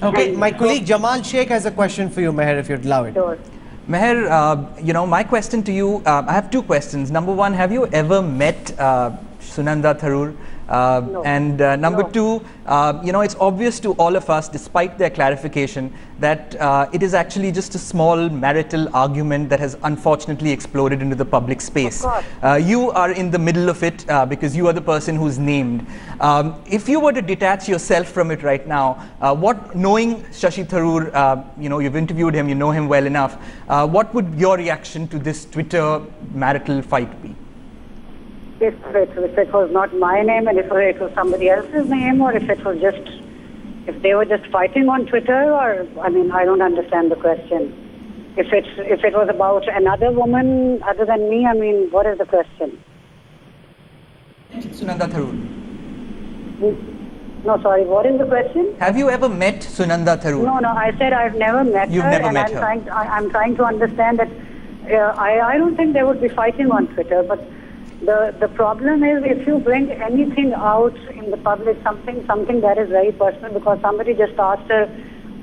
Okay, my colleague Jamal Sheikh has a question for you, Mehr, if you'd allow it. Sure. Mehr, my question to you, I have two questions. Number one, have you ever met Sunanda Tharoor? No. And number No. two, it's obvious to all of us, despite their clarification, that it is actually just a small marital argument that has unfortunately exploded into the public space. Of course. You are in the middle of it because you are the person who's named. If you were to detach yourself from it right now, knowing Shahsi Tharoor, you've interviewed him, you know him well enough, what would your reaction to this Twitter marital fight be? If it was not my name, and if it was somebody else's name, or if they were just fighting on Twitter, or I don't understand the question. If it was about another woman other than me, what is the question? Sunanda Tharoor. No, sorry. What is the question? Have you ever met Sunanda Tharoor? No. I said I've never met You've her. never and met her. I'm trying to understand that. I don't think they would be fighting on Twitter, but the problem is if you bring anything out in the public, something that is very personal, because somebody just asked her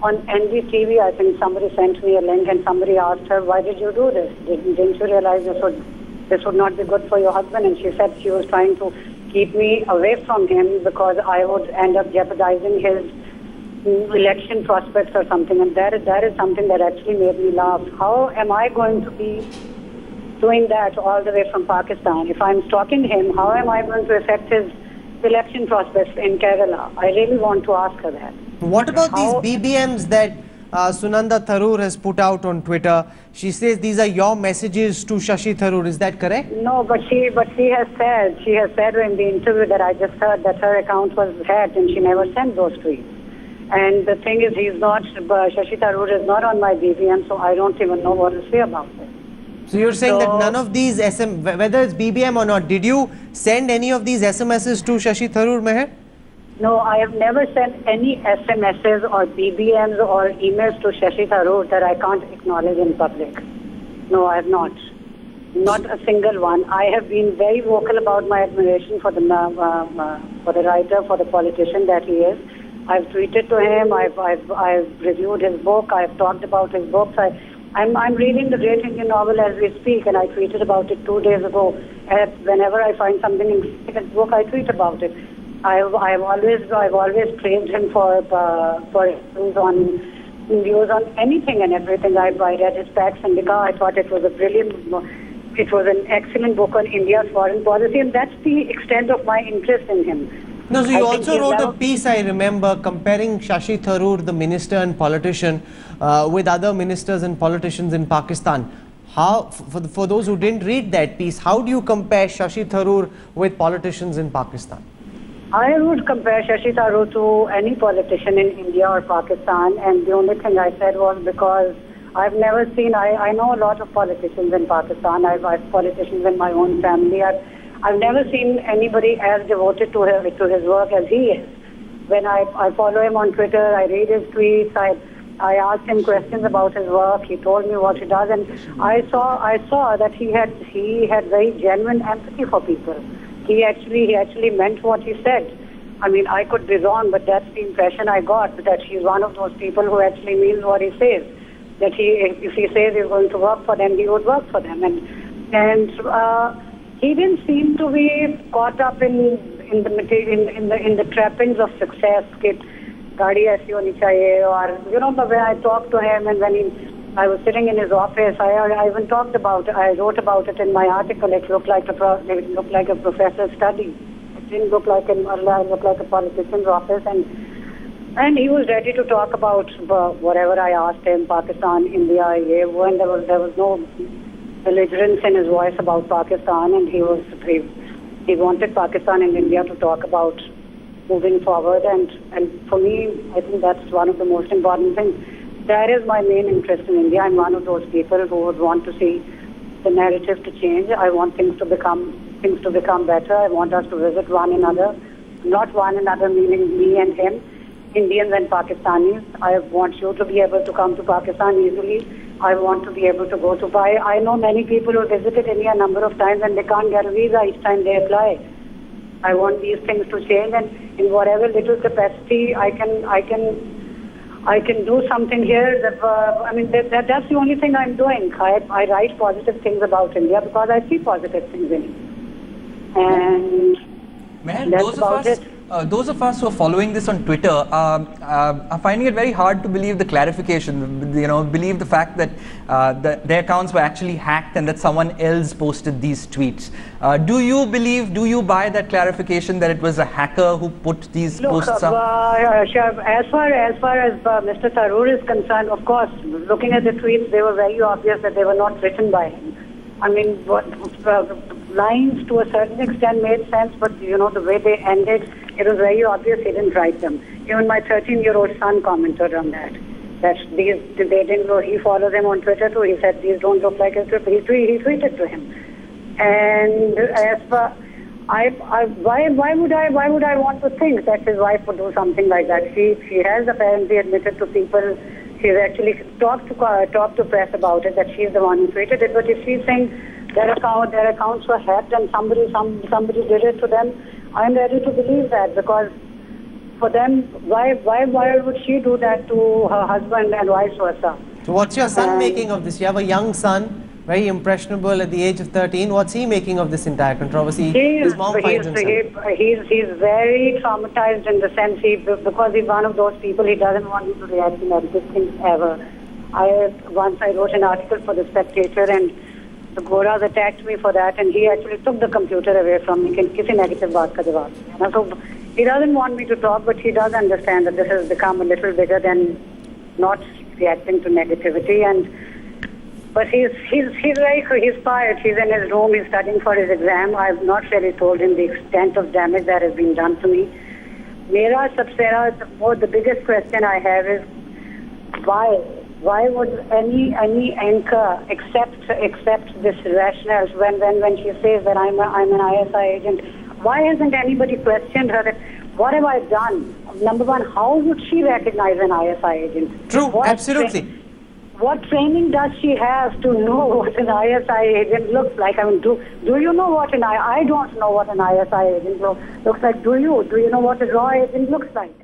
on NDTV, I think somebody sent me a link and somebody asked her, why did you do this? Didn't you realize this would not be good for your husband? And she said she was trying to keep me away from him because I would end up jeopardizing his election prospects or something. And that is something that actually made me laugh. How am I going to be doing that all the way from Pakistan? If I'm stalking him, how am I going to affect his election prospects in Kerala? I really want to ask her that. What about these BBMs that Sunanda Tharoor has put out on Twitter? She says these are your messages to Shahsi Tharoor. Is that correct? No, but she has said in the interview that I just heard that her account was hacked and she never sent those tweets. And the thing is, Shahsi Tharoor is not on my BBM, so I don't even know what to say about it. So you're saying that none of these whether it's BBM or not, did you send any of these SMSs to Shahsi Tharoor, Mehr? No, I have never sent any SMSs or BBMs or emails to Shahsi Tharoor that I can't acknowledge in public. No, I have not. Not a single one. I have been very vocal about my admiration for the writer, for the politician that he is. I've tweeted to him. I've reviewed his book. I've talked about his books. I'm reading the Great Indian Novel as we speak, and I tweeted about it 2 days ago. Whenever I find something in his book, I tweet about it. I've always praised him for views on anything and everything. I read his Pax Indica. I thought it was an excellent book on India's foreign policy, and that's the extent of my interest in him. No, so you also wrote a piece, I remember, comparing Shahsi Tharoor, the minister and politician, with other ministers and politicians in Pakistan. For those who didn't read that piece, how do you compare Shahsi Tharoor with politicians in Pakistan? I would compare Shahsi Tharoor to any politician in India or Pakistan, and the only thing I said was because I've never seen, I know a lot of politicians in Pakistan. I've politicians in my own family. I've never seen anybody as devoted to his work as he is. When I follow him on Twitter, I read his tweets, I asked him questions about his work, he told me what he does, and I saw that he had very genuine empathy for people. He actually meant what he said. I could be wrong, but that's the impression I got, that he's one of those people who actually means what he says. That if he says he's going to work for them, he would work for them. And he didn't seem to be caught up in the trappings of success. Gaadi aisi honi chahiye, or when I talked to him and when I was sitting in his office, I even talked about it. I wrote about it in my article. It looked like a professor's study. It didn't look like a politician's office, and he was ready to talk about whatever I asked him, Pakistan, India, and there was no belligerence in his voice about Pakistan, and he wanted Pakistan and India to talk about moving forward, and for me, I think that's one of the most important things. That is my main interest in India. I'm one of those people who would want to see the narrative to change. I want things to become better. I want us to visit one another, not one another meaning me and him, Indians and Pakistanis. I want you to be able to come to Pakistan easily. I want to be able to go to Dubai. I know many people who visited India a number of times and they can't get a visa each time they apply. I want these things to change, and in whatever little capacity I can I can do something here. That's the only thing I'm doing. I write positive things about India because I see positive things in it. And Man, that's about it. Those of us who are following this on Twitter are finding it very hard to believe the clarification, believe the fact that their accounts were actually hacked and that someone else posted these tweets. Do you buy that clarification that it was a hacker who put these posts up? As far as Mr. Tharoor is concerned, of course, looking at the tweets, they were very obvious that they were not written by him. I mean, lines to a certain extent made sense, but the way they ended, it was very obvious he didn't write them. Even my 13-year-old son commented on that. They didn't know. He follows him on Twitter too. He said these don't look like his script. He tweeted to him. And as for why would I want to think that his wife would do something like that? She has apparently admitted to people. She's actually talked to press about it, that she's the one who tweeted it. But if she's saying their accounts were hacked and somebody did it to them, I'm ready to believe that, because for them, why would she do that to her husband and vice versa? So what's your son making of this? You have a young son, very impressionable at the age of 13. What's he making of this entire controversy? His mom finds himself. He's very traumatized in the sense because he's one of those people, he doesn't want me to react to negative things ever. Once I wrote an article for The Spectator and the Goras attacked me for that, and he actually took the computer away from me. Kisi negative baat ka jawab diya. So he doesn't want me to talk, but he does understand that this has become a little bigger than not reacting to negativity. But he's fired. He's in his room. He's studying for his exam. I've not really told him the extent of damage that has been done to me. The biggest question I have is why? Why would any anchor accept this rationale when she says that I'm an ISI agent? Why hasn't anybody questioned her that what have I done? Number one, how would she recognize an ISI agent? True, absolutely. What training does she have to know what an ISI agent looks like? I mean, do you know what I don't know what an ISI agent looks like. Do you? Do you know what a raw agent looks like?